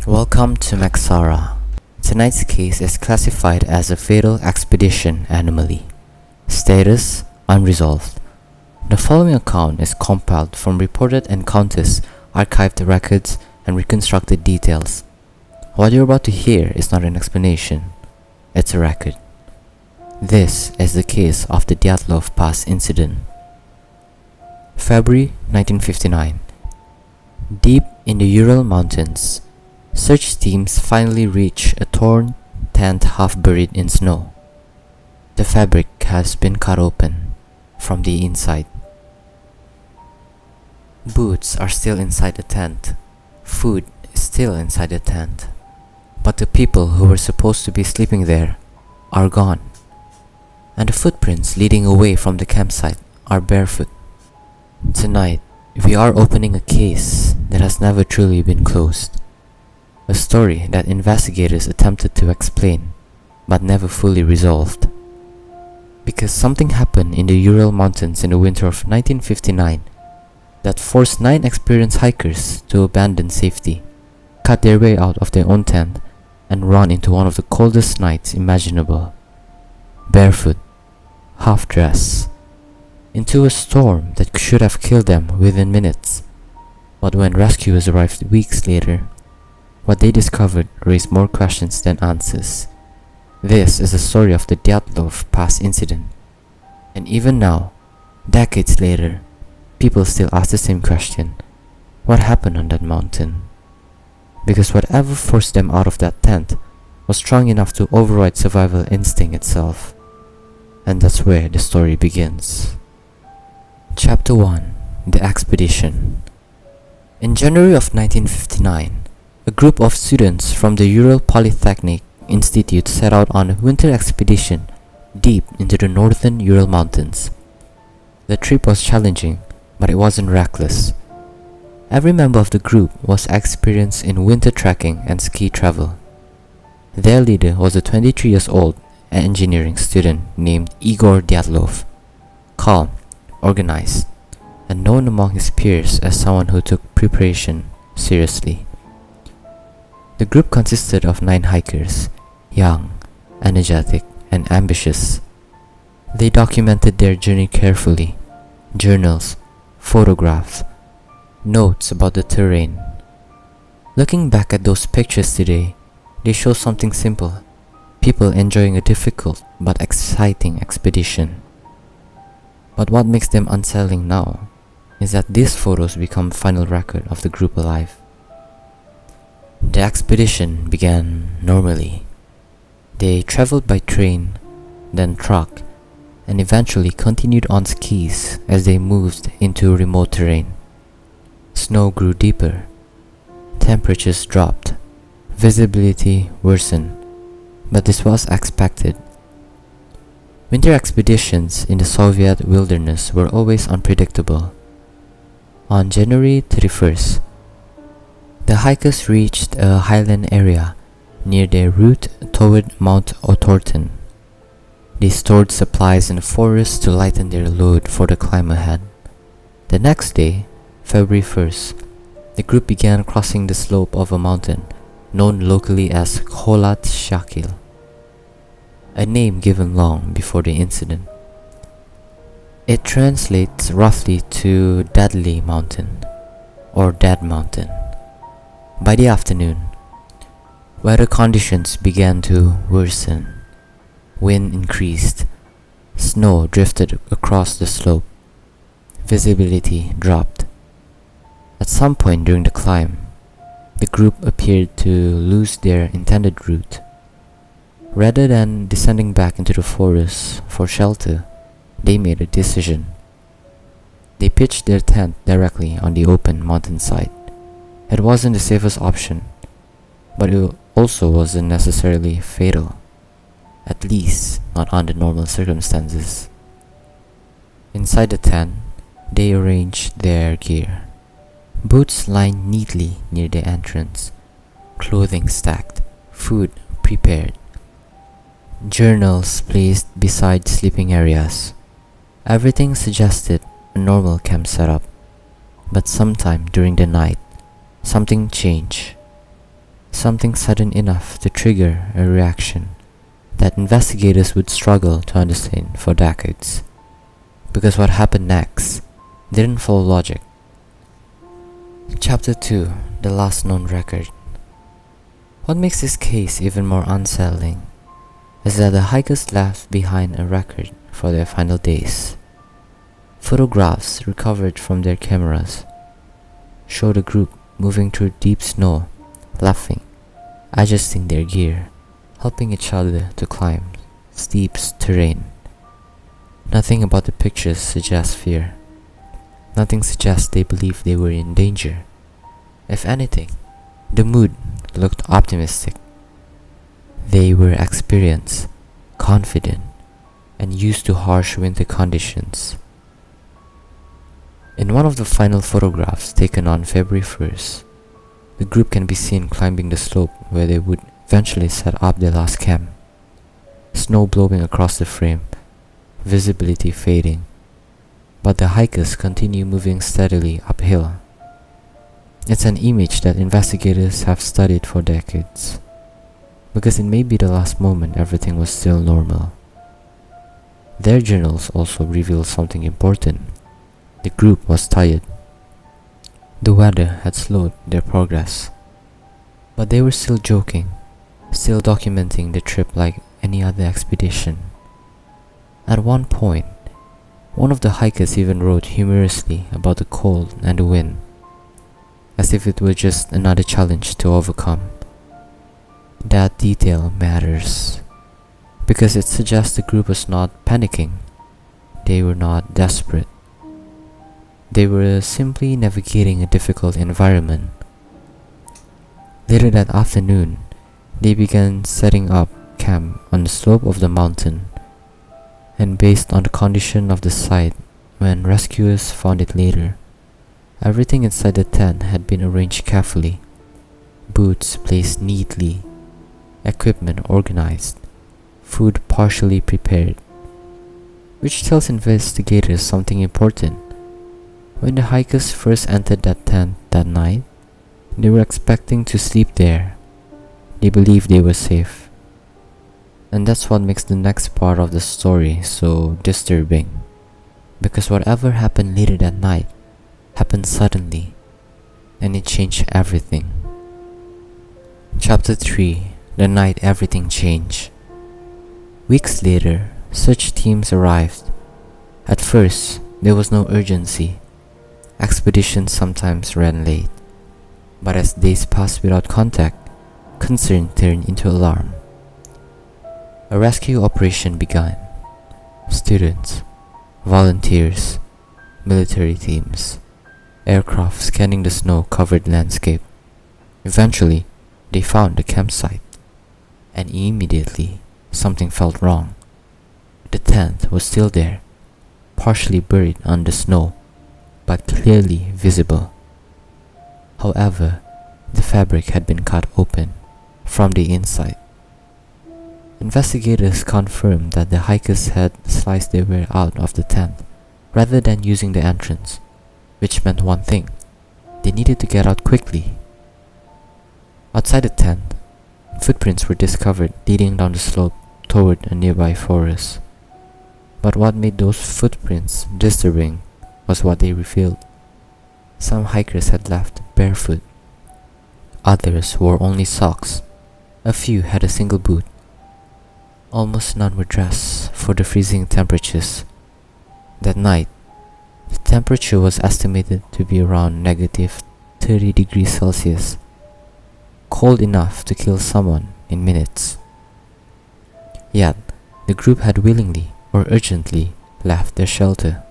Welcome to Maxara. Tonight's case is classified as a fatal expedition anomaly. Status: unresolved. The following account is compiled from reported encounters, archived records, and reconstructed details. What you're about to hear is not an explanation, it's a record. This is the case of the Dyatlov Pass incident. February 1959. Deep in the Ural Mountains, search teams finally reach a torn tent half buried in snow. The fabric has been cut open from the inside. Boots are still inside the tent. Food is still inside the tent. But the people who were supposed to be sleeping there are gone. And the footprints leading away from the campsite are barefoot. Tonight, we are opening a case that has never truly been closed. A story that investigators attempted to explain, but never fully resolved. Because something happened in the Ural Mountains in the winter of 1959 that forced 9 experienced hikers to abandon safety, cut their way out of their own tent, and run into one of the coldest nights imaginable. Barefoot, half-dressed, into a storm that should have killed them within minutes. But when rescuers arrived weeks later, what they discovered raised more questions than answers. This is the story of the Dyatlov Pass incident. And even now, decades later, people still ask the same question: what happened on that mountain? Because whatever forced them out of that tent was strong enough to override survival instinct itself. And that's where the story begins. Chapter 1: The Expedition. In January of 1959, a group of students from the Ural Polytechnic Institute set out on a winter expedition deep into the northern Ural Mountains. The trip was challenging, but it wasn't reckless. Every member of the group was experienced in winter trekking and ski travel. Their leader was a 23-year-old engineering student named Igor Dyatlov, calm, organized, and known among his peers as someone who took preparation seriously. The group consisted of 9 hikers, young, energetic, and ambitious. They documented their journey carefully: journals, photographs, notes about the terrain. Looking back at those pictures today, they show something simple: people enjoying a difficult but exciting expedition. But what makes them unsettling now is that these photos become final record of the group alive. The expedition began normally. They traveled by train, then truck, and eventually continued on skis as they moved into remote terrain. Snow grew deeper, temperatures dropped, visibility worsened, but this was expected. Winter expeditions in the Soviet wilderness were always unpredictable. On January 31st, the hikers reached a highland area near their route toward Mount Otorten. They stored supplies in the forest to lighten their load for the climb ahead. The next day, February 1st, the group began crossing the slope of a mountain known locally as Kholat Shakil, a name given long before the incident. It translates roughly to Deadly Mountain or Dead Mountain. By the afternoon, weather conditions began to worsen. Wind increased, snow drifted across the slope, visibility dropped. At some point during the climb, the group appeared to lose their intended route. Rather than descending back into the forest for shelter, they made a decision. They pitched their tent directly on the open mountainside. It wasn't the safest option, but it also wasn't necessarily fatal, at least not under normal circumstances. Inside the tent, they arranged their gear. Boots lined neatly near the entrance, clothing stacked, food prepared, journals placed beside sleeping areas. Everything suggested a normal camp setup, but sometime during the night, something changed. something sudden enough to trigger a reaction that investigators would struggle to understand for decades. Because what happened next didn't follow logic. Chapter 2: The Last Known Record. What makes this case even more unsettling is that the hikers left behind a record for their final days. Photographs recovered from their cameras showed a group moving through deep snow, laughing, adjusting their gear, helping each other to climb steep terrain. Nothing about the pictures suggests fear. Nothing suggests they believed they were in danger. If anything, the mood looked optimistic. They were experienced, confident, and used to harsh winter conditions. In one of the final photographs taken on February 1st, the group can be seen climbing the slope where they would eventually set up their last camp. Snow blowing across the frame, visibility fading, but the hikers continue moving steadily uphill. It's an image that investigators have studied for decades, because it may be the last moment everything was still normal. Their journals also reveal something important. The group was tired. The weather had slowed their progress, but they were still joking, still documenting the trip like any other expedition. At one point, one of the hikers even wrote humorously about the cold and the wind, as if it were just another challenge to overcome. That detail matters, because it suggests the group was not panicking. They were not desperate. They were simply navigating a difficult environment. Later that afternoon, they began setting up camp on the slope of the mountain, and based on the condition of the site when rescuers found it later, everything inside the tent had been arranged carefully. Boots placed neatly, equipment organized, food partially prepared, which tells investigators something important. When the hikers first entered that tent that night, they were expecting to sleep there. They believed they were safe. And that's what makes the next part of the story so disturbing, because whatever happened later that night happened suddenly, and it changed everything. Chapter 3: The Night Everything Changed. Weeks later, search teams arrived. At first, there was no urgency. Expeditions sometimes ran late, but as days passed without contact, concern turned into alarm. A rescue operation began. Students, volunteers, military teams, aircraft scanning the snow-covered landscape. Eventually, they found the campsite, and immediately, something felt wrong. The tent was still there, partially buried under snow, but clearly visible. However, the fabric had been cut open from the inside. Investigators confirmed that the hikers had sliced their way out of the tent rather than using the entrance, which meant one thing: they needed to get out quickly. Outside the tent, footprints were discovered leading down the slope toward a nearby forest. But what made those footprints disturbing was what they revealed. Some hikers had left barefoot. Others wore only socks. A few had a single boot. Almost none were dressed for the freezing temperatures. That night, the temperature was estimated to be around -30 degrees Celsius, cold enough to kill someone in minutes. Yet, the group had willingly or urgently left their shelter.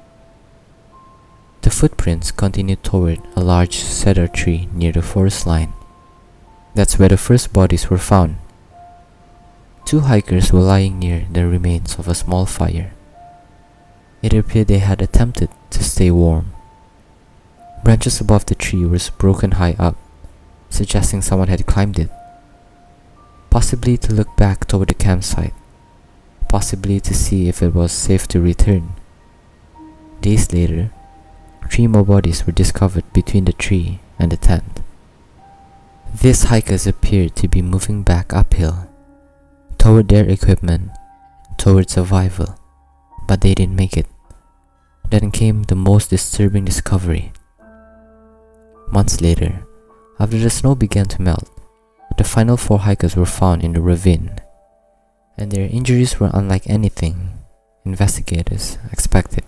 The footprints continued toward a large cedar tree near the forest line. That's where the first bodies were found. 2 hikers were lying near the remains of a small fire. It appeared they had attempted to stay warm. Branches above the tree were broken high up, suggesting someone had climbed it, possibly to look back toward the campsite, possibly to see if it was safe to return. Days later, 3 more bodies were discovered between the tree and the tent. These hikers appeared to be moving back uphill, toward their equipment, toward survival, but they didn't make it. Then came the most disturbing discovery. Months later, after the snow began to melt, the final 4 hikers were found in the ravine, and their injuries were unlike anything investigators expected.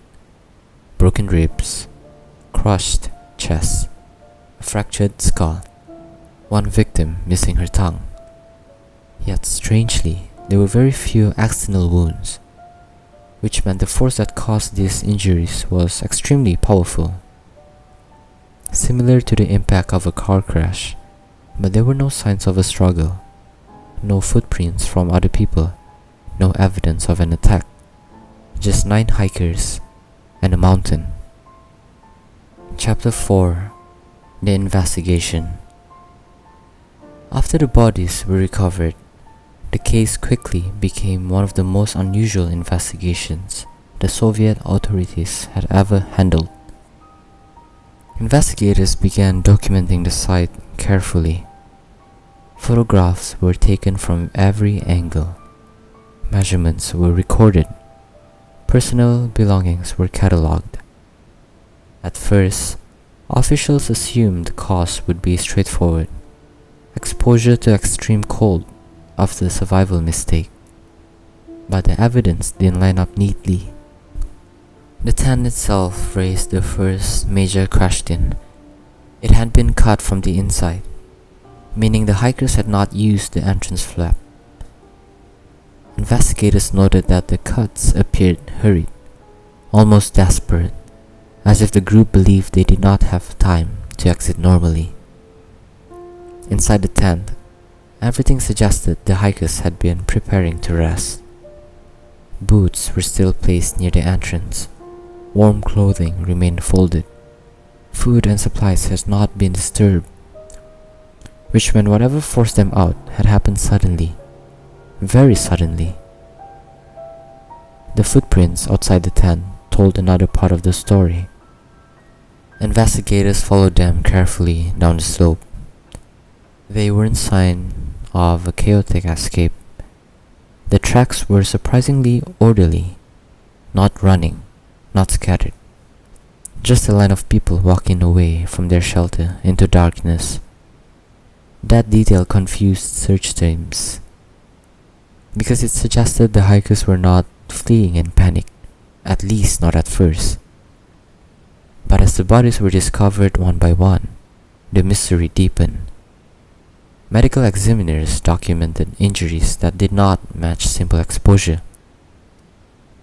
Broken ribs, crushed chest, a fractured skull, one victim missing her tongue. Yet strangely, there were very few external wounds, which meant the force that caused these injuries was extremely powerful, similar to the impact of a car crash, but there were no signs of a struggle, no footprints from other people, no evidence of an attack, just 9 hikers and a mountain. Chapter 4: The Investigation. After the bodies were recovered, the case quickly became one of the most unusual investigations the Soviet authorities had ever handled. Investigators began documenting the site carefully. Photographs were taken from every angle. Measurements were recorded. Personal belongings were catalogued. At first, officials assumed the cause would be straightforward: exposure to extreme cold after the survival mistake. But the evidence didn't line up neatly. The tent itself raised the first major question. It had been cut from the inside, meaning the hikers had not used the entrance flap. Investigators noted that the cuts appeared hurried, almost desperate, as if the group believed they did not have time to exit normally. Inside the tent, everything suggested the hikers had been preparing to rest. Boots were still placed near the entrance. Warm clothing remained folded. Food and supplies had not been disturbed, which meant whatever forced them out had happened suddenly, very suddenly. The footprints outside the tent told another part of the story. Investigators followed them carefully down the slope. They weren't sign of a chaotic escape. The tracks were surprisingly orderly, not running, not scattered. Just a line of people walking away from their shelter into darkness. That detail confused search teams, because it suggested the hikers were not fleeing in panic, at least not at first. But as the bodies were discovered one by one, the mystery deepened. Medical examiners documented injuries that did not match simple exposure.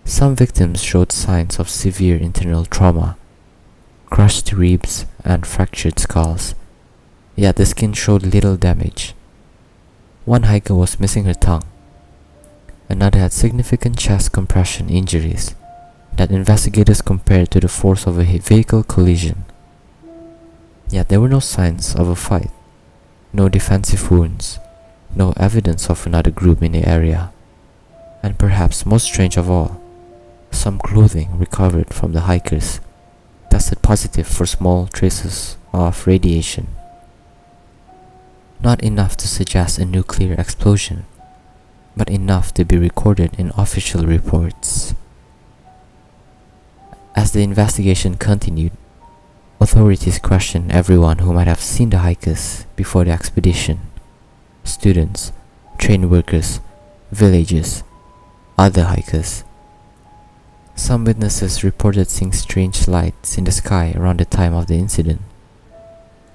Some victims showed signs of severe internal trauma, crushed ribs and fractured skulls, yet the skin showed little damage. One hiker was missing her tongue. Another had significant chest compression injuries that investigators compared to the force of a vehicle collision. Yet there were no signs of a fight, no defensive wounds, no evidence of another group in the area, and perhaps most strange of all, some clothing recovered from the hikers tested positive for small traces of radiation. Not enough to suggest a nuclear explosion, but enough to be recorded in official reports. As the investigation continued, authorities questioned everyone who might have seen the hikers before the expedition: students, train workers, villagers, other hikers. Some witnesses reported seeing strange lights in the sky around the time of the incident,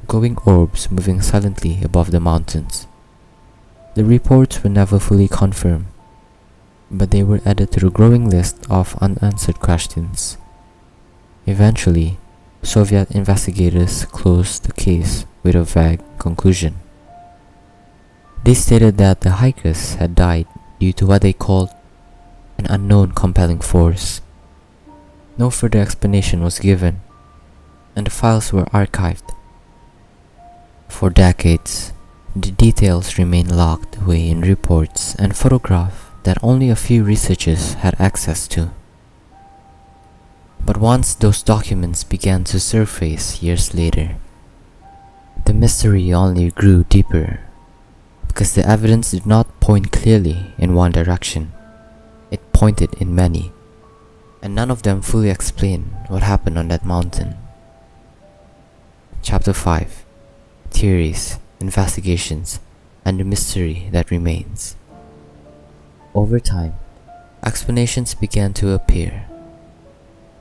glowing orbs moving silently above the mountains. The reports were never fully confirmed, but they were added to the growing list of unanswered questions. Eventually, Soviet investigators closed the case with a vague conclusion. They stated that the hikers had died due to what they called an unknown compelling force. No further explanation was given, and the files were archived. For decades, the details remained locked away in reports and photographs that only a few researchers had access to. But once those documents began to surface years later, The mystery only grew deeper because the evidence did not point clearly in one direction. It pointed in many, and none of them fully explained what happened on that mountain. Chapter 5: Theories, Investigations, and the Mystery That Remains. Over time, explanations began to appear.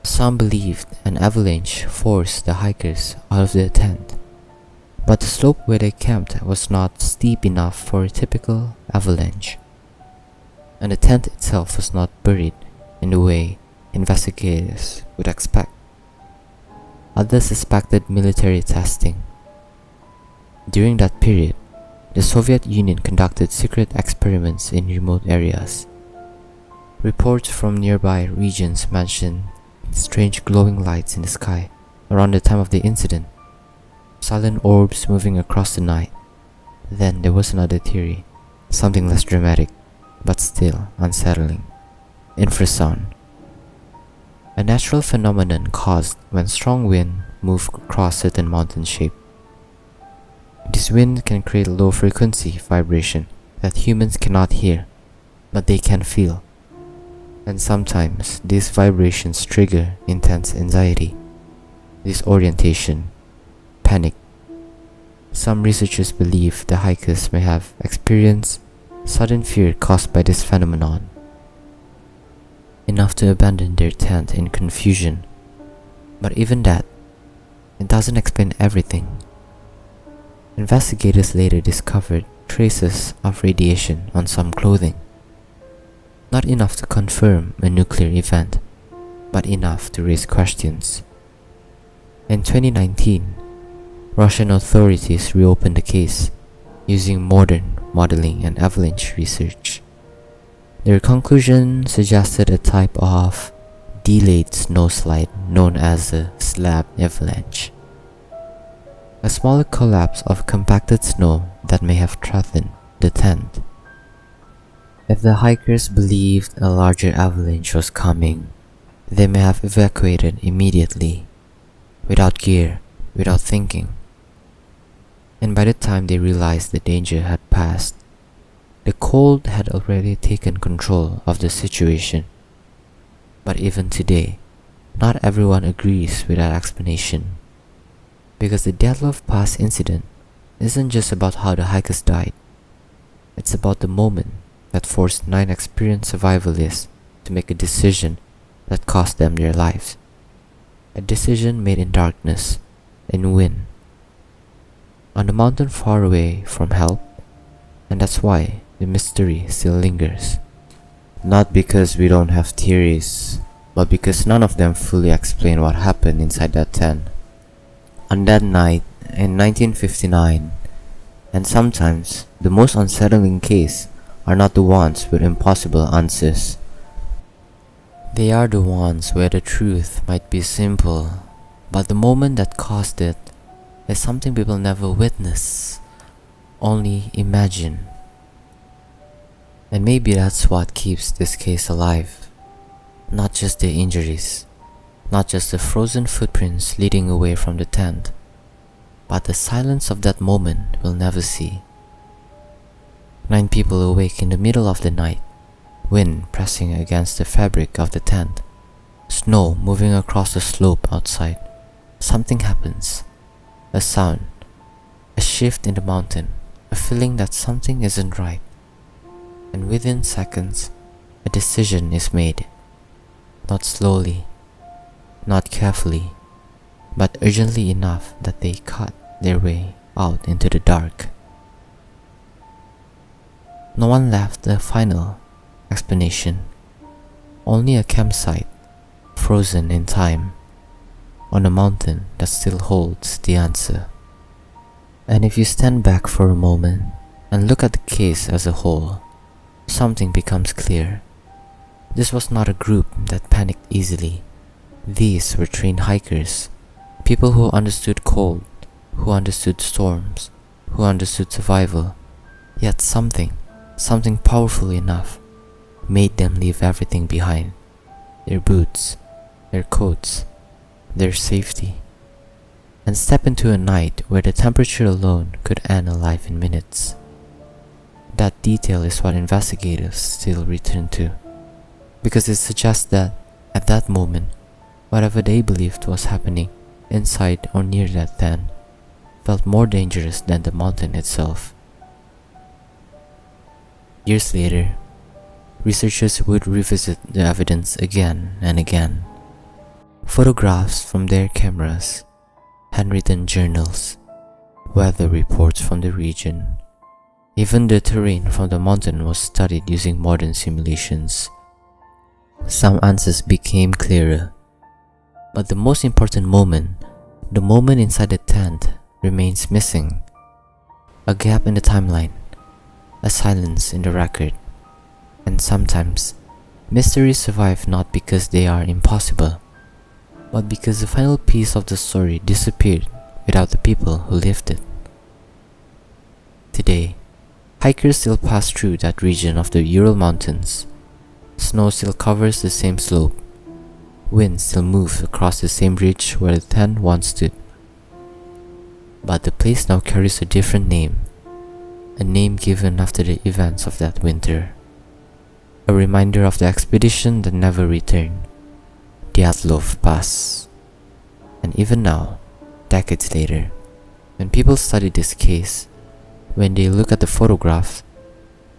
Some believed an avalanche forced the hikers out of their tent, but the slope where they camped was not steep enough for a typical avalanche, and the tent itself was not buried in the way investigators would expect. Others suspected military testing. During that period, the Soviet Union conducted secret experiments in remote areas. Reports from nearby regions mentioned strange glowing lights in the sky around the time of the incident, silent orbs moving across the night. Then there was another theory, something less dramatic, but still unsettling: infrasound, a natural phenomenon caused when strong wind moves across certain mountain shape. This wind can create low frequency vibration that humans cannot hear, but they can feel. And sometimes these vibrations trigger intense anxiety, disorientation, panic. Some researchers believe the hikers may have experienced sudden fear caused by this phenomenon, enough to abandon their tent in confusion. But even that, it doesn't explain everything. Investigators later discovered traces of radiation on some clothing. Not enough to confirm a nuclear event, but enough to raise questions. In 2019, Russian authorities reopened the case using modern modeling and avalanche research. Their conclusion suggested a type of delayed snowslide known as a slab avalanche, a smaller collapse of compacted snow that may have threatened the tent. If the hikers believed a larger avalanche was coming, they may have evacuated immediately, without gear, without thinking. And by the time they realized the danger had passed, the cold had already taken control of the situation. But even today, not everyone agrees with that explanation, because the Dyatlov Pass incident isn't just about how the hikers died. It's about the moment that forced 9 experienced survivalists to make a decision that cost them their lives. A decision made in darkness, in wind, on a mountain far away from help, and that's why the mystery still lingers. Not because we don't have theories, but because none of them fully explain what happened inside that tent on that night in 1959. And sometimes the most unsettling cases are not the ones with impossible answers. They are the ones where the truth might be simple, but the moment that caused it is something people never witness, only imagine. And maybe that's what keeps this case alive. Not just the injuries, not just the frozen footprints leading away from the tent, but the silence of that moment we'll never see. 9 people awake in the middle of the night, wind pressing against the fabric of the tent, snow moving across the slope outside. Something happens. A sound, a shift in the mountain, a feeling that something isn't right. And within seconds, a decision is made. Not slowly, not carefully, but urgently enough that they cut their way out into the dark. No one left a final explanation, only a campsite, frozen in time, on a mountain that still holds the answer. And if you stand back for a moment and look at the case as a whole, something becomes clear. This was not a group that panicked easily. These were trained hikers, people who understood cold, who understood storms, who understood survival. Yet something powerful enough made them leave everything behind: their boots, their coats, their safety. and step into a night where the temperature alone could end a life in minutes. That detail is what investigators still return to, because it suggests that, at that moment, whatever they believed was happening inside or near that tent felt more dangerous than the mountain itself. Years later, researchers would revisit the evidence again and again. Photographs from their cameras, handwritten journals, weather reports from the region. Even the terrain from the mountain was studied using modern simulations. Some answers became clearer, but the most important moment, the moment inside the tent, remains missing. A gap in the timeline, a silence in the record, and sometimes mysteries survive not because they are impossible, but because the final piece of the story disappeared without the people who lived it. Today, hikers still pass through that region of the Ural Mountains. Snow still covers the same slope. Wind still moves across the same ridge where the tent once stood. But the place now carries a different name, a name given after the events of that winter. A reminder of the expedition that never returned, Dyatlov Pass. And even now, decades later, when people study this case, when they look at the photographs,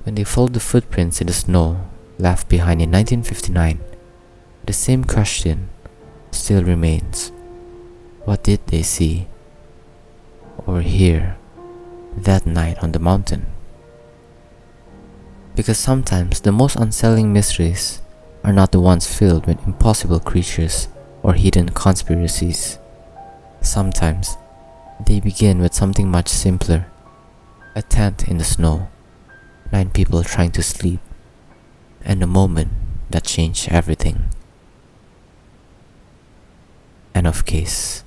when they follow the footprints in the snow left behind in 1959, the same question still remains. What did they see or hear that night on the mountain? Because sometimes the most unsettling mysteries are not the ones filled with impossible creatures or hidden conspiracies. Sometimes they begin with something much simpler. A tent in the snow, 9 people trying to sleep, and a moment that changed everything. End of case.